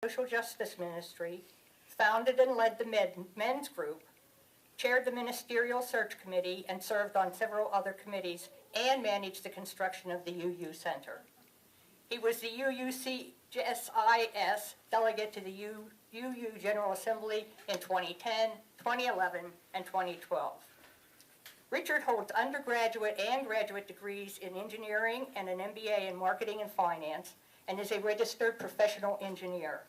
Social Justice Ministry, founded and led the men's group, chaired the Ministerial Search Committee, and served on several other committees, and managed the construction of the UU Center. He was the UUCSIS delegate to the UU General Assembly in 2010, 2011, and 2012. Richard holds undergraduate and graduate degrees in engineering and an MBA in marketing and finance, and is a registered professional engineer.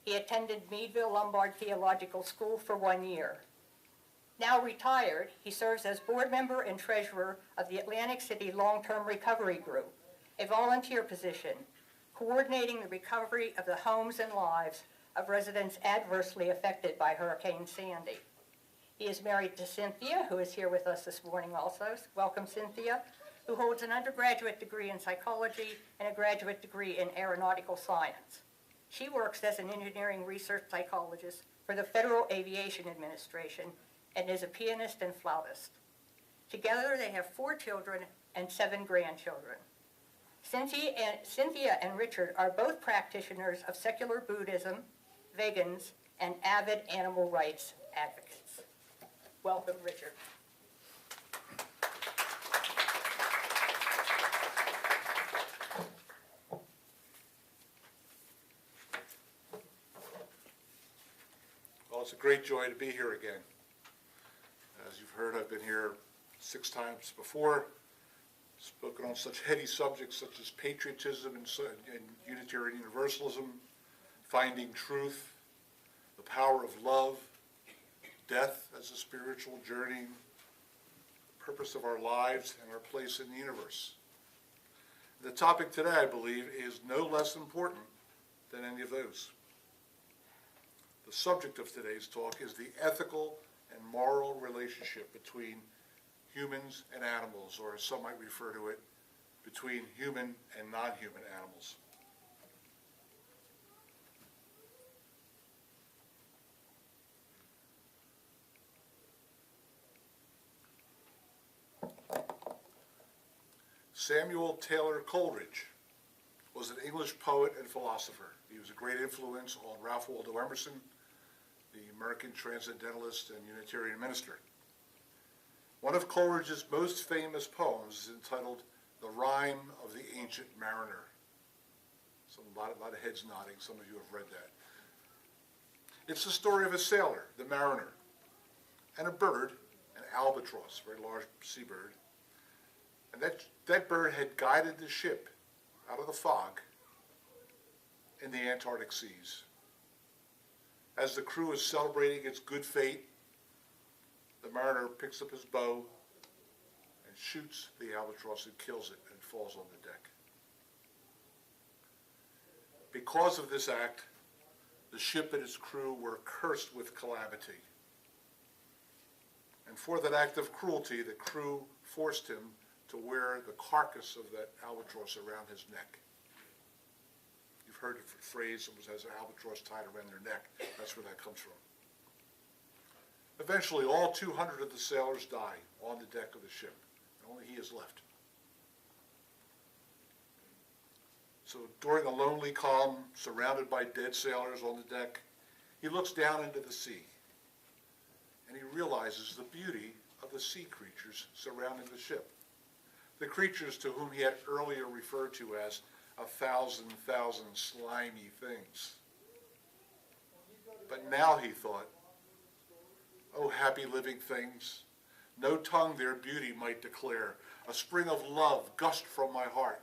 He attended Meadville Lombard Theological School for 1 year. Now retired, he serves as board member and treasurer of the Atlantic City Long-Term Recovery Group, a volunteer position, coordinating the recovery of the homes and lives of residents adversely affected by Hurricane Sandy. He is married to Cynthia, who is here with us this morning also. Welcome, Cynthia, who holds an undergraduate degree in psychology and a graduate degree in aeronautical science. She works as an engineering research psychologist for the Federal Aviation Administration and is a pianist and flautist. Together, they have 4 children and 7 grandchildren. Cynthia and Richard are both practitioners of secular Buddhism, vegans, and avid animal rights advocates. Welcome, Richard. Well, it's a great joy to be here again. As you've heard, I've been here 6 times before, spoken on such heady subjects such as patriotism and Unitarian Universalism, finding truth, the power of love, death as a spiritual journey, the purpose of our lives, and our place in the universe. The topic today, I believe, is no less important than any of those. The subject of today's talk is the ethical and moral relationship between humans and animals, or as some might refer to it, between human and non-human animals. Samuel Taylor Coleridge was an English poet and philosopher. He was a great influence on Ralph Waldo Emerson, the American transcendentalist and Unitarian minister. One of Coleridge's most famous poems is entitled The Rime of the Ancient Mariner. A lot of heads nodding. Some of you have read that. It's the story of a sailor, the mariner, and a bird, an albatross, a very large seabird. And that bird had guided the ship out of the fog in the Antarctic seas. As the crew is celebrating its good fate, the mariner picks up his bow and shoots the albatross and kills it, and falls on the deck. Because of this act, the ship and its crew were cursed with calamity. And for that act of cruelty, the crew forced him to wear the carcass of that albatross around his neck. You've heard the phrase, someone has an albatross tied around their neck. That's where that comes from. Eventually, all 200 of the sailors die on the deck of the ship, and only he is left. So during a lonely calm, surrounded by dead sailors on the deck, he looks down into the sea, and he realizes the beauty of the sea creatures surrounding the ship. The creatures to whom he had earlier referred to as 1,000 slimy things. But now he thought, oh, happy living things, no tongue their beauty might declare. A spring of love gushed from my heart,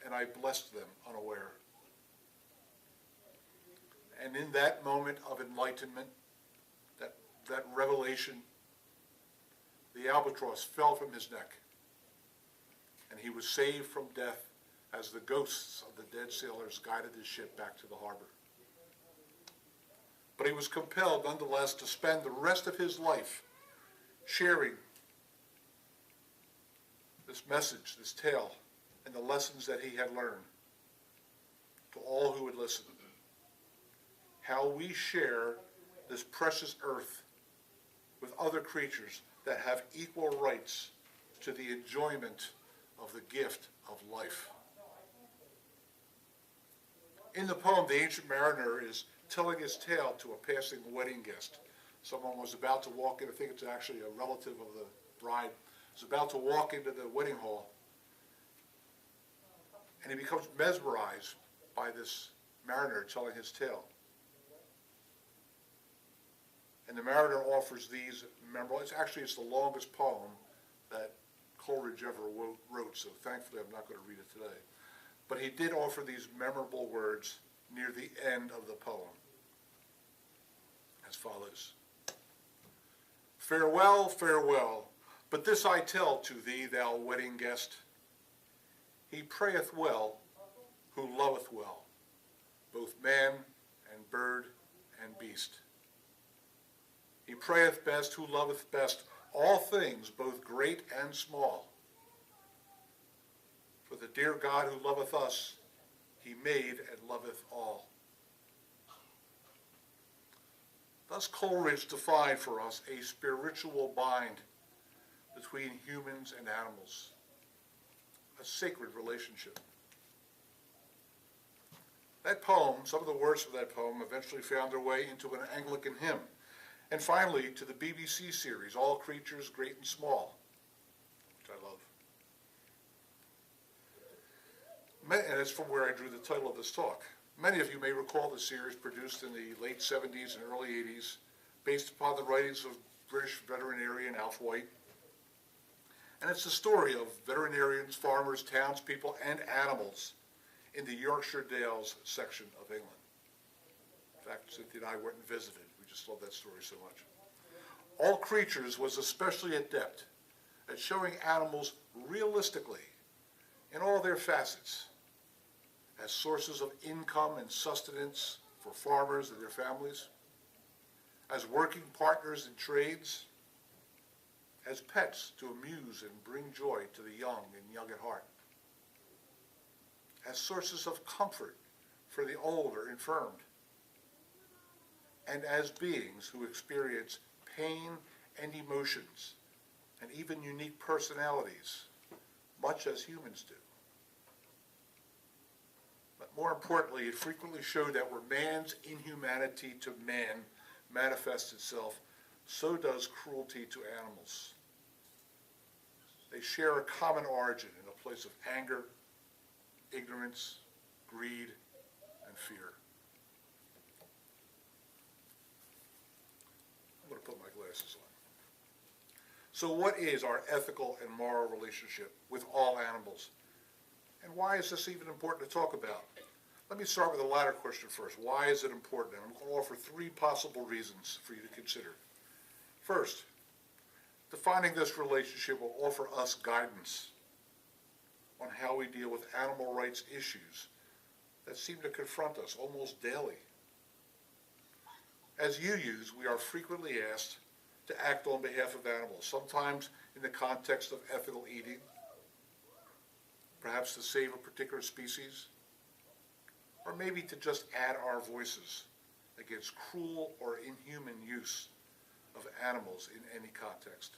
and I blessed them unaware. And in that moment of enlightenment, that revelation, the albatross fell from his neck, and he was saved from death as the ghosts of the dead sailors guided the ship back to the harbor. But he was compelled, nonetheless, to spend the rest of his life sharing this message, this tale, and the lessons that he had learned to all who would listen. How we share this precious earth with other creatures that have equal rights to the enjoyment of the gift of life. In the poem, the ancient mariner is telling his tale to a passing wedding guest. Someone was about to walk in, I think it's actually a relative of the bride, was about to walk into the wedding hall, and he becomes mesmerized by this mariner telling his tale. And the mariner offers these memorable, it's the longest poem that Coleridge ever wrote, so thankfully I'm not going to read it today. But he did offer these memorable words near the end of the poem, as follows. Farewell, farewell, but this I tell to thee, thou wedding guest. He prayeth well who loveth well, both man and bird and beast. He prayeth best who loveth best all things, both great and small. For the dear God who loveth us, he made and loveth all. Thus Coleridge defined for us a spiritual bind between humans and animals, a sacred relationship. That poem, some of the words of that poem eventually found their way into an Anglican hymn, and finally to the BBC series, All Creatures Great and Small, which I love. And it's from where I drew the title of this talk. Many of you may recall the series produced in the late 70s and early 80s, based upon the writings of British veterinarian Alf White. And it's the story of veterinarians, farmers, townspeople, and animals in the Yorkshire Dales section of England. In fact, Cynthia and I went and visited. We just love that story so much. All Creatures was especially adept at showing animals realistically in all their facets, as sources of income and sustenance for farmers and their families, as working partners in trades, as pets to amuse and bring joy to the young and young at heart, as sources of comfort for the old or infirmed, and as beings who experience pain and emotions and even unique personalities, much as humans do. But more importantly, it frequently showed that where man's inhumanity to man manifests itself, so does cruelty to animals. They share a common origin in a place of anger, ignorance, greed, and fear. I'm going to put my glasses on. So what is our ethical and moral relationship with all animals? And why is this even important to talk about? Let me start with the latter question first. Why is it important? And I'm going to offer three possible reasons for you to consider. First, defining this relationship will offer us guidance on how we deal with animal rights issues that seem to confront us almost daily. As UUs, we are frequently asked to act on behalf of animals, sometimes in the context of ethical eating, perhaps to save a particular species, or maybe to just add our voices against cruel or inhuman use of animals in any context.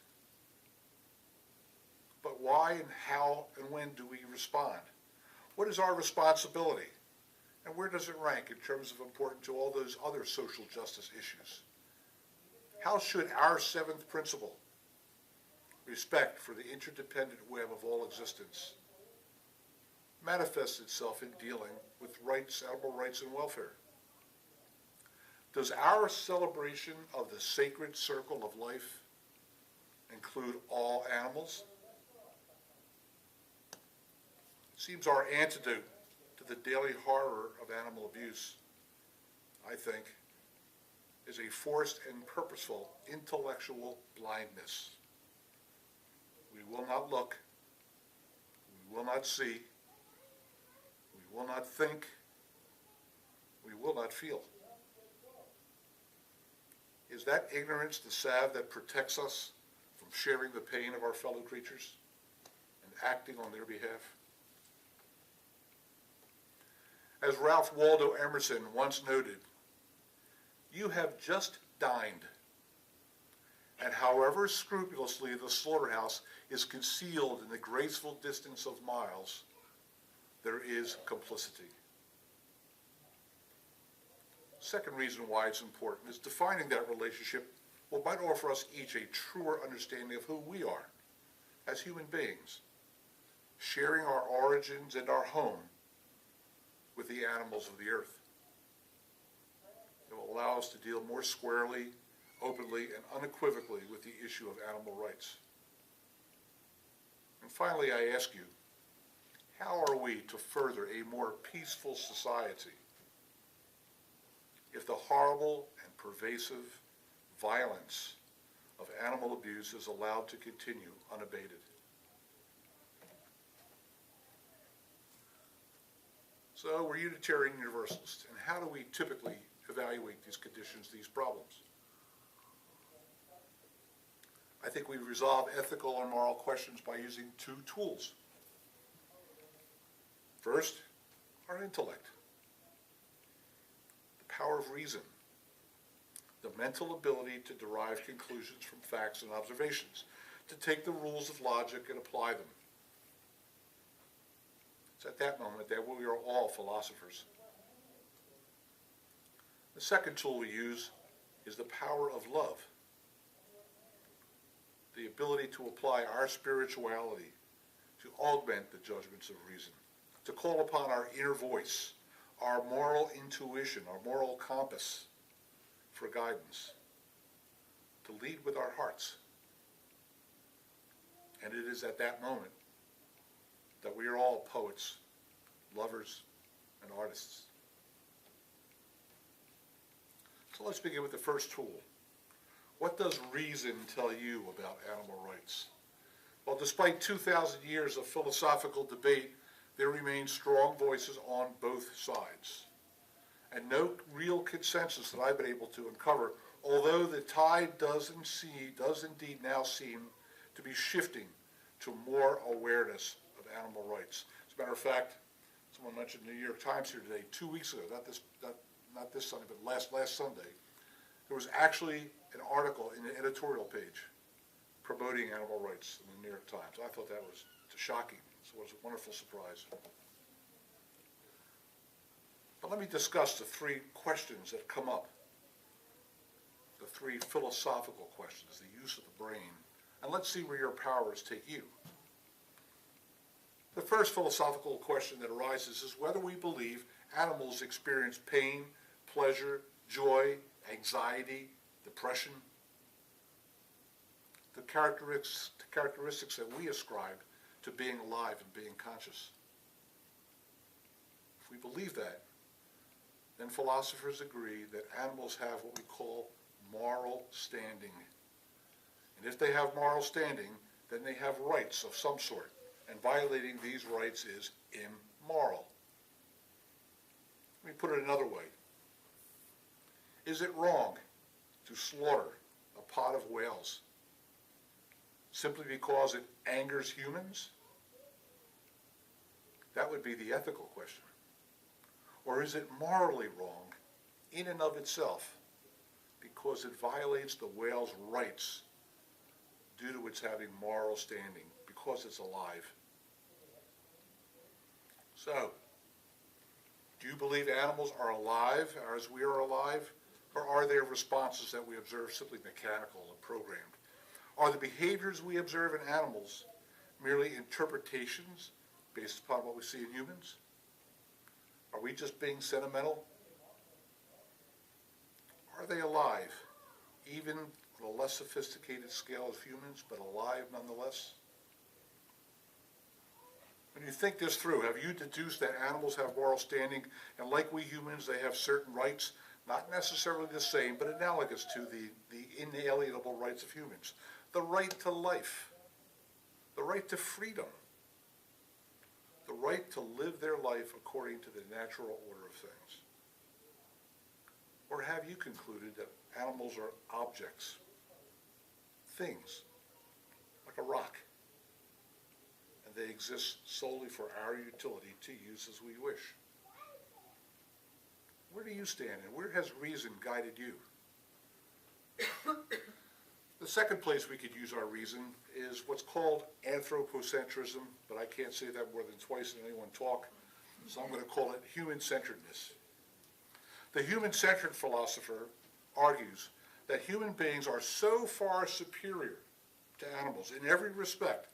But why and how and when do we respond? What is our responsibility? And where does it rank in terms of importance to all those other social justice issues? How should our seventh principle, respect for the interdependent web of all existence, manifest itself in dealing with rights, animal rights, and welfare? Does our celebration of the sacred circle of life include all animals? It seems our antidote to the daily horror of animal abuse, I think, is a forced and purposeful intellectual blindness. We will not look, we will not see, we will not think, we will not feel. Is that ignorance the salve that protects us from sharing the pain of our fellow creatures and acting on their behalf? As Ralph Waldo Emerson once noted, you have just dined, and however scrupulously the slaughterhouse is concealed in the graceful distance of miles, there is complicity. Second reason why it's important is defining that relationship might offer us each a truer understanding of who we are as human beings, sharing our origins and our home with the animals of the earth. It will allow us to deal more squarely, openly, and unequivocally with the issue of animal rights. And finally, I ask you, how are we to further a more peaceful society if the horrible and pervasive violence of animal abuse is allowed to continue unabated? So we're Unitarian Universalists, and how do we typically evaluate these conditions, these problems? I think we resolve ethical and moral questions by using two tools. First, our intellect, the power of reason, the mental ability to derive conclusions from facts and observations, to take the rules of logic and apply them. It's at that moment that we are all philosophers. The second tool we use is the power of love, the ability to apply our spirituality to augment the judgments of reason, to call upon our inner voice, our moral intuition, our moral compass for guidance, to lead with our hearts. And it is at that moment that we are all poets, lovers, and artists. So let's begin with the first tool. What does reason tell you about animal rights? Well, despite 2,000 years of philosophical debate, there remain strong voices on both sides, and no real consensus that I've been able to uncover, although the tide does indeed now seem to be shifting to more awareness of animal rights. As a matter of fact, someone mentioned the New York Times here today, 2 weeks ago, not this Sunday, but last Sunday, there was actually an article in the editorial page promoting animal rights in the New York Times. I thought that was shocking. So it was a wonderful surprise. But let me discuss the three questions that come up, the three philosophical questions, the use of the brain, and let's see where your powers take you. The first philosophical question that arises is whether we believe animals experience pain, pleasure, joy, anxiety, depression, the characteristics that we ascribe to being alive and being conscious. If we believe that, then philosophers agree that animals have what we call moral standing. And if they have moral standing, then they have rights of some sort, and violating these rights is immoral. Let me put it another way. Is it wrong to slaughter a pod of whales simply because it angers humans? That would be the ethical question. Or is it morally wrong in and of itself because it violates the whale's rights due to its having moral standing, because it's alive? So, do you believe animals are alive as we are alive? Or are their responses that we observe simply mechanical and programmed? Are the behaviors we observe in animals merely interpretations based upon what we see in humans? Are we just being sentimental? Are they alive, even on a less sophisticated scale of humans, but alive nonetheless? When you think this through, have you deduced that animals have moral standing, and like we humans, they have certain rights, not necessarily the same, but analogous to the inalienable rights of humans? The right to life, the right to freedom, the right to live their life according to the natural order of things? Or have you concluded that animals are objects, things, like a rock, and they exist solely for our utility to use as we wish? Where do you stand, and where has reason guided you? The second place we could use our reason is what's called anthropocentrism, but I can't say that more than twice in any one talk, so I'm going to call it human-centeredness. The human-centered philosopher argues that human beings are so far superior to animals in every respect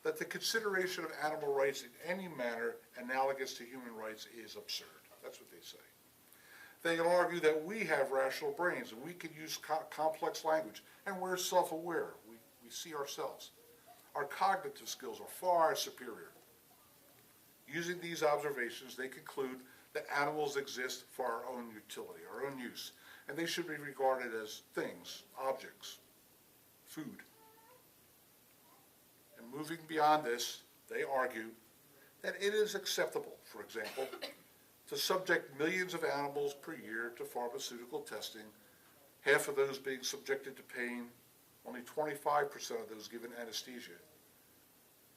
that the consideration of animal rights in any manner analogous to human rights is absurd. That's what they say. They argue that we have rational brains and we can use complex language, and we're self-aware. We see ourselves. Our cognitive skills are far superior. Using these observations, they conclude that animals exist for our own utility, our own use, and they should be regarded as things, objects, food. And moving beyond this, they argue that it is acceptable, for example, to subject millions of animals per year to pharmaceutical testing, half of those being subjected to pain, only 25% of those given anesthesia,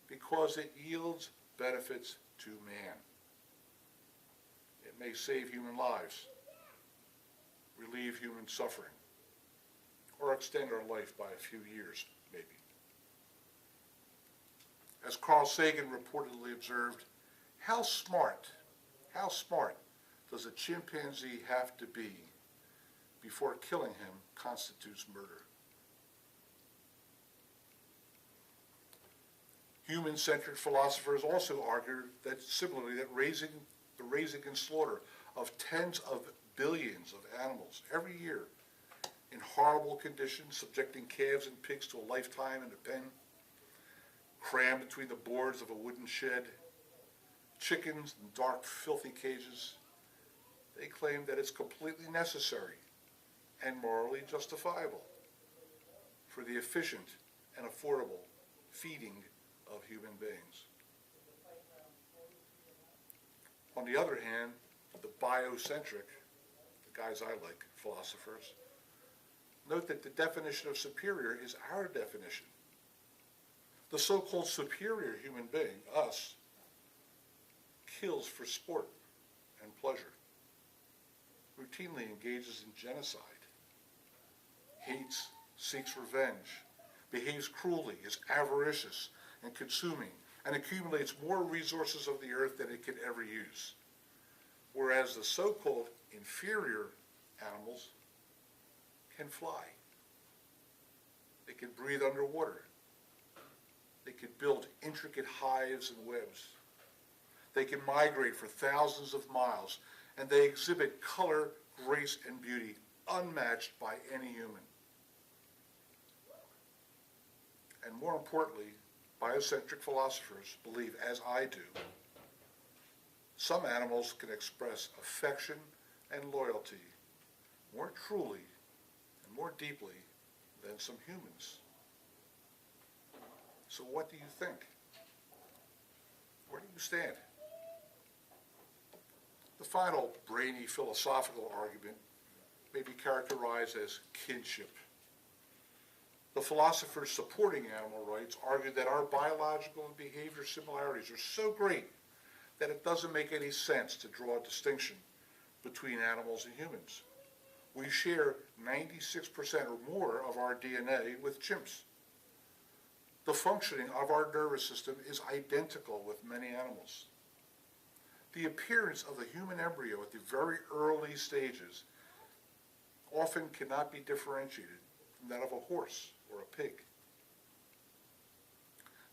because it yields benefits to man. It may save human lives, relieve human suffering, or extend our life by a few years, maybe. As Carl Sagan reportedly observed, how smart does a chimpanzee have to be before killing him constitutes murder? Human-centered philosophers also argue that similarly that the raising and slaughter of tens of billions of animals every year in horrible conditions, subjecting calves and pigs to a lifetime in a pen, crammed between the boards of a wooden shed, chickens in dark, filthy cages, they claim that it's completely necessary and morally justifiable for the efficient and affordable feeding of human beings. On the other hand, the biocentric, the guys I like, philosophers, note that the definition of superior is our definition. The so-called superior human being, us, kills for sport and pleasure, routinely engages in genocide, hates, seeks revenge, behaves cruelly, is avaricious and consuming, and accumulates more resources of the earth than it can ever use. Whereas the so-called inferior animals can fly. They can breathe underwater. They can build intricate hives and webs. They can migrate for thousands of miles, and they exhibit color, grace, and beauty unmatched by any human. And more importantly, biocentric philosophers believe, as I do, some animals can express affection and loyalty more truly and more deeply than some humans. So what do you think? Where do you stand? The final brainy philosophical argument may be characterized as kinship. The philosophers supporting animal rights argue that our biological and behavior similarities are so great that it doesn't make any sense to draw a distinction between animals and humans. We share 96% or more of our DNA with chimps. The functioning of our nervous system is identical with many animals. The appearance of the human embryo at the very early stages often cannot be differentiated from that of a horse or a pig.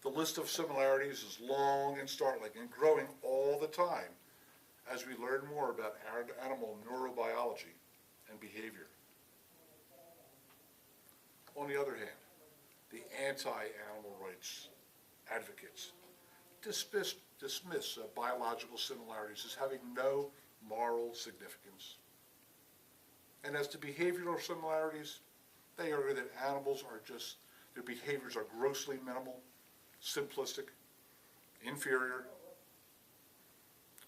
The list of similarities is long and startling and growing all the time as we learn more about animal neurobiology and behavior. On the other hand, the anti-animal rights advocates dismiss biological similarities as having no moral significance. And as to behavioral similarities, they argue that animals are just, their behaviors are grossly minimal, simplistic, inferior.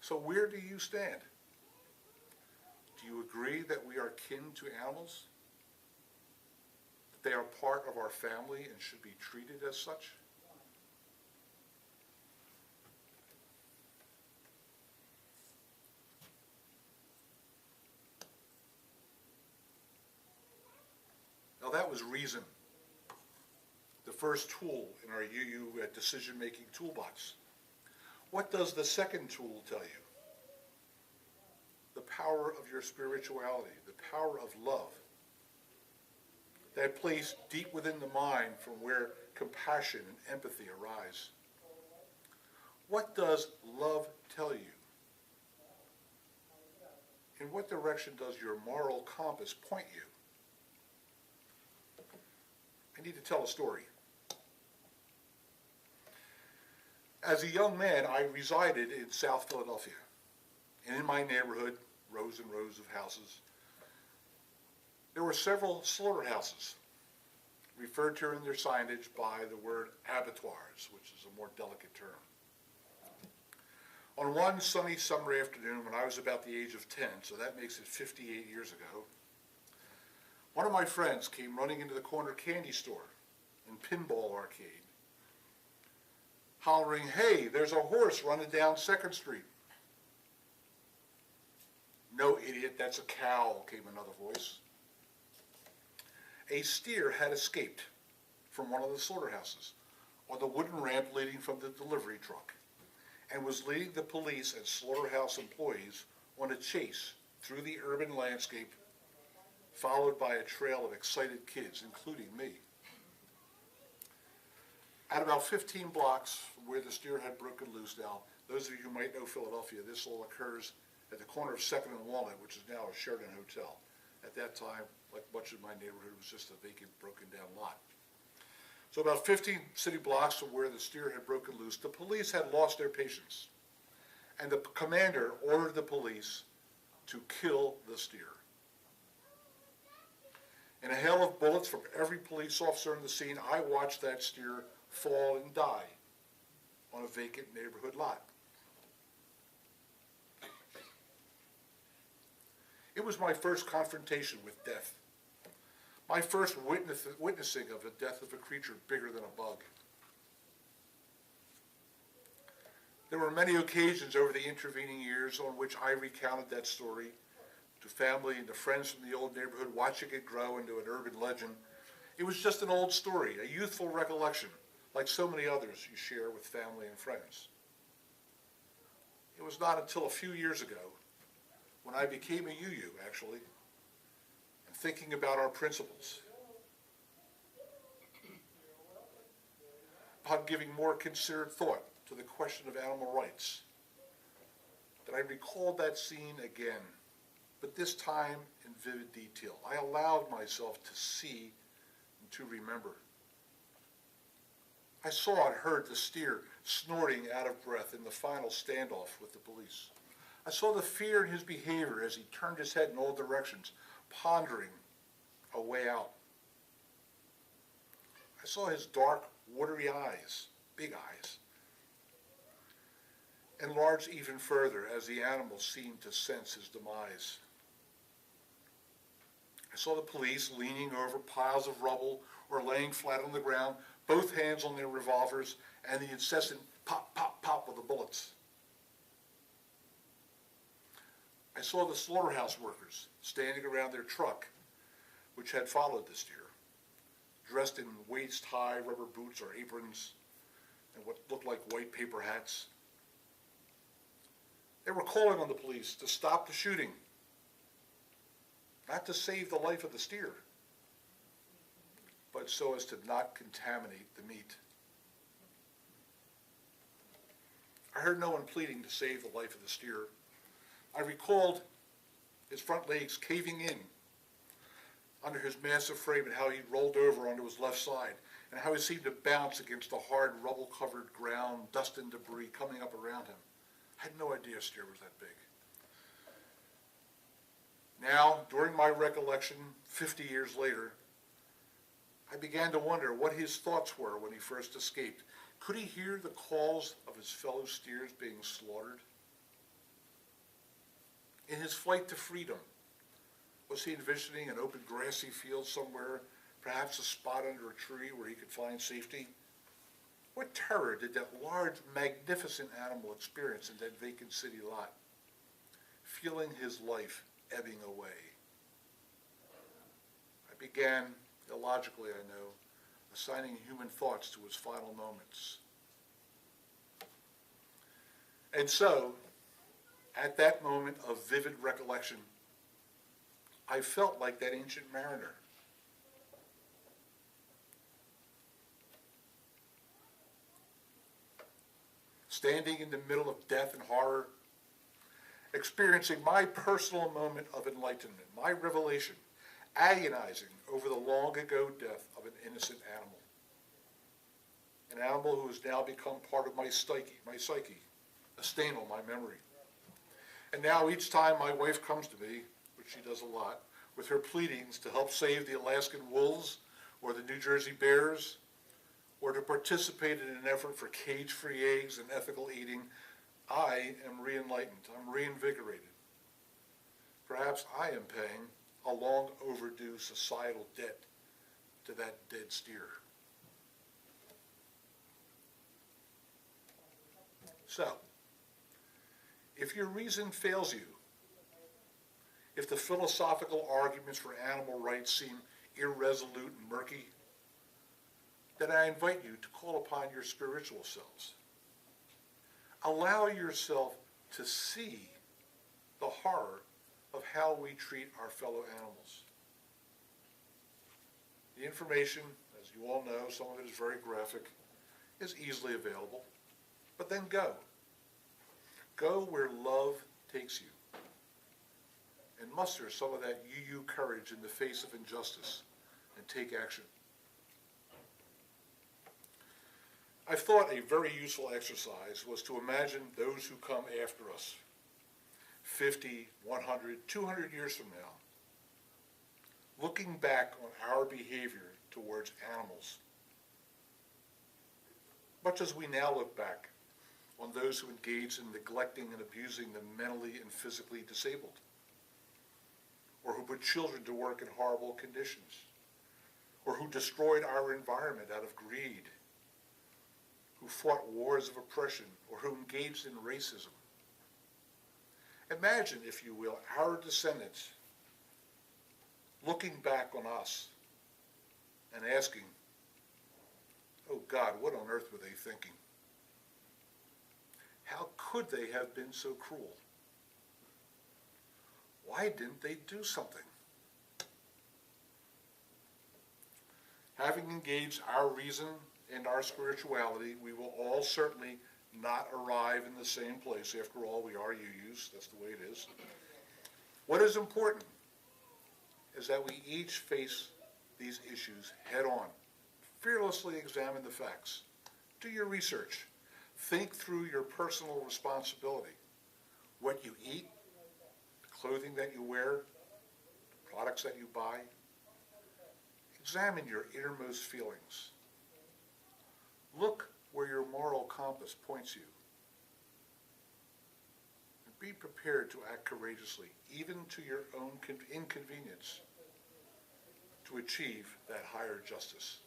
So where do you stand? Do you agree that we are kin to animals? That they are part of our family and should be treated as such? Now that was reason, the first tool in our UU decision-making toolbox. What does the second tool tell you? The power of your spirituality, the power of love, that place deep within the mind from where compassion and empathy arise. What does love tell you? In what direction does your moral compass point you? I need to tell a story. As a young man, I resided in South Philadelphia. And in my neighborhood, rows and rows of houses, there were several slaughterhouses, referred to in their signage by the word abattoirs, which is a more delicate term. On one sunny summer afternoon when I was about the age of 10, so that makes it 58 years ago, one of my friends came running into the corner candy store and pinball arcade, hollering, "Hey, there's a horse running down 2nd Street." "No, idiot, that's a cow," came another voice. A steer had escaped from one of the slaughterhouses on the wooden ramp leading from the delivery truck and was leading the police and slaughterhouse employees on a chase through the urban landscape, followed by a trail of excited kids, including me. At about 15 blocks from where the steer had broken loose, now, those of you who might know Philadelphia, this all occurs at the corner of 2nd and Walnut, which is now a Sheraton Hotel. At that time, like much of my neighborhood, it was just a vacant, broken down lot. So about 15 city blocks from where the steer had broken loose, the police had lost their patience. And the commander ordered the police to kill the steer. In a hail of bullets from every police officer on the scene, I watched that steer fall and die on a vacant neighborhood lot. It was my first confrontation with death, my first witnessing of the death of a creature bigger than a bug. There were many occasions over the intervening years on which I recounted that story to family and to friends from the old neighborhood, watching it grow into an urban legend. It was just an old story, a youthful recollection, like so many others you share with family and friends. It was not until a few years ago, when I became a UU, actually, and thinking about our principles, upon giving more considered thought to the question of animal rights, that I recalled that scene again, but this time in vivid detail. I allowed myself to see and to remember. I saw and heard the steer snorting out of breath in the final standoff with the police. I saw the fear in his behavior as he turned his head in all directions, pondering a way out. I saw his dark, watery eyes, big eyes, enlarge even further as the animal seemed to sense his demise. I saw the police leaning over piles of rubble or laying flat on the ground, both hands on their revolvers, and the incessant pop, pop, pop of the bullets. I saw the slaughterhouse workers standing around their truck, which had followed the steer, dressed in waist-high rubber boots or aprons and what looked like white paper hats. They were calling on the police to stop the shooting, not to save the life of the steer, but so as to not contaminate the meat. I heard no one pleading to save the life of the steer. I recalled his front legs caving in under his massive frame and how he rolled over onto his left side and how he seemed to bounce against the hard rubble-covered ground, dust and debris coming up around him. I had no idea a steer was that big. Now, during my recollection, 50 years later, I began to wonder what his thoughts were when he first escaped. Could he hear the calls of his fellow steers being slaughtered? In his flight to freedom, was he envisioning an open grassy field somewhere, perhaps a spot under a tree where he could find safety? What terror did that large, magnificent animal experience in that vacant city lot, feeling his life ebbing away? I began, illogically I know, assigning human thoughts to his final moments. And so, At that moment of vivid recollection, I felt like that ancient mariner. Standing in the middle of death and horror, experiencing my personal moment of enlightenment, my revelation, agonizing over the long ago death of an innocent animal. An animal who has now become part of my psyche, a stain on my memory. And now each time my wife comes to me, which she does a lot, with her pleadings to help save the Alaskan wolves or the New Jersey bears, or to participate in an effort for cage-free eggs and ethical eating, I am re-enlightened, I'm reinvigorated. Perhaps I am paying a long overdue societal debt to that dead steer. So, if your reason fails you, if the philosophical arguments for animal rights seem irresolute and murky, then I invite you to call upon your spiritual selves. Allow yourself to see the horror of how we treat our fellow animals. The information, as you all know, some of it is very graphic, is easily available. But then go. Go where love takes you. And muster some of that UU courage in the face of injustice and take action. I thought a very useful exercise was to imagine those who come after us, 50, 100, 200 years from now, looking back on our behavior towards animals, much as we now look back on those who engaged in neglecting and abusing the mentally and physically disabled, or who put children to work in horrible conditions, or who destroyed our environment out of greed, who fought wars of oppression, or who engaged in racism. Imagine, if you will, our descendants looking back on us and asking, oh God, what on earth were they thinking? How could they have been so cruel? Why didn't they do something? Having engaged our reason and our spirituality, we will all certainly not arrive in the same place. After all, we are UUs. That's the way it is. What is important is that we each face these issues head on. Fearlessly examine the facts. Do your research. Think through your personal responsibility. What you eat, the clothing that you wear, the products that you buy. Examine your innermost feelings. Look where your moral compass points you. And be prepared to act courageously, even to your own inconvenience, to achieve that higher justice.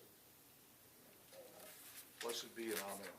Blessed be and amen.